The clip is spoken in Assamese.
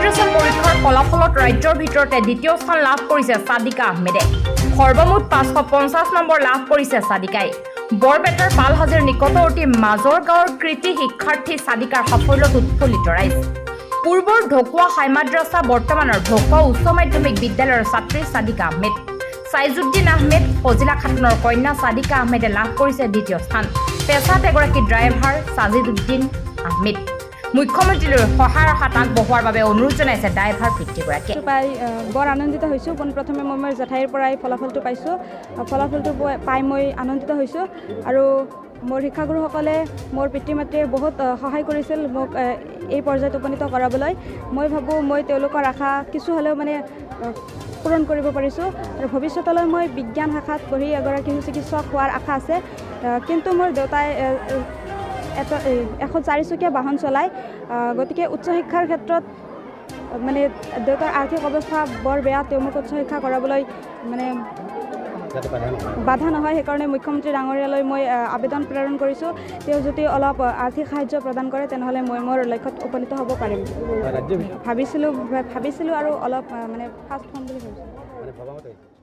মেট্ৰিকুলেশ্যন পৰীক্ষাৰ ফলাফলত ৰাজ্যৰ ভিতৰতে দ্বিতীয় স্থান লাভ কৰিছে সাদিকা আহমেদে। সৰ্বমুঠ 550 নম্বৰ লাভ কৰিছে সাদিকাই। বৰপেটাৰ পালহাজীৰ নিকটৱৰ্তী মাজৰ গাঁৱৰ কৃতি শিক্ষাৰ্থী সাদিকাৰ সাফল্যত উৎফুল্লিত ৰাইজ। পূৰ্বৰ ঢকুৱা হাই মাদ্ৰাছা বৰ্তমানৰ ঢকুৱা উচ্চ মাধ্যমিক বিদ্যালয়ৰ ছাত্ৰী সাদিকা আহমেদ। সাইজুদ্দিন আহমেদ, ফজিলা খাতুনৰ কন্যা সাদিকা আহমেদে লাভ কৰিছে দ্বিতীয় স্থান। পেছাত এগৰাকী ড্ৰাইভাৰ সাজিদুদ্দিন আহমেদ। মুখ্যমন্ত্ৰীলৈ সহায়ৰ হাত আগবঢ়োৱাৰ বাবে অনুৰোধ জনাইছে ড্ৰাইভাৰ পিতৃগৰাকীয়ে। বৰ আনন্দিত হৈছোঁ। পোনপ্ৰথমে মই মোৰ জেঠাইৰ পৰাই ফলাফলটো পাইছোঁ। ফলাফলটো পাই মই আনন্দিত হৈছোঁ আৰু মোৰ শিক্ষাগুৰুসকলে মোৰ পিতৃ মাতৃয়ে বহুত সহায় কৰিছিল মোক এই পৰ্যায়ত উপনীত কৰাবলৈ। মই ভাবোঁ মই তেওঁলোকৰ আশা কিছু হ'লেও মানে পূৰণ কৰিব পাৰিছোঁ আৰু ভৱিষ্যতলৈ মই বিজ্ঞান শাখাত পঢ়ি এগৰাকী চিকিৎসক হোৱাৰ আশা আছে। কিন্তু মোৰ দেউতাই এখন 4চকীয়া বাহন চলায়, গতিকে উচ্চ শিক্ষাৰ ক্ষেত্ৰত মানে দেউতাৰ আৰ্থিক অৱস্থা বৰ বেয়া। তেওঁ মোক উচ্চ শিক্ষা কৰাবলৈ মানে বাধা নহয়, সেইকাৰণে মুখ্যমন্ত্ৰী ডাঙৰীয়ালৈ মই আবেদন প্ৰেৰণ কৰিছোঁ। তেওঁ যদি অলপ আৰ্থিক সাহায্য প্ৰদান কৰে তেনেহ'লে মই মোৰ লক্ষ্যত উপনীত হ'ব পাৰিম। ভাবিছিলোঁ আৰু অলপ মানে ফাৰ্ষ্ট হ'ম বুলি ভাবিছোঁ।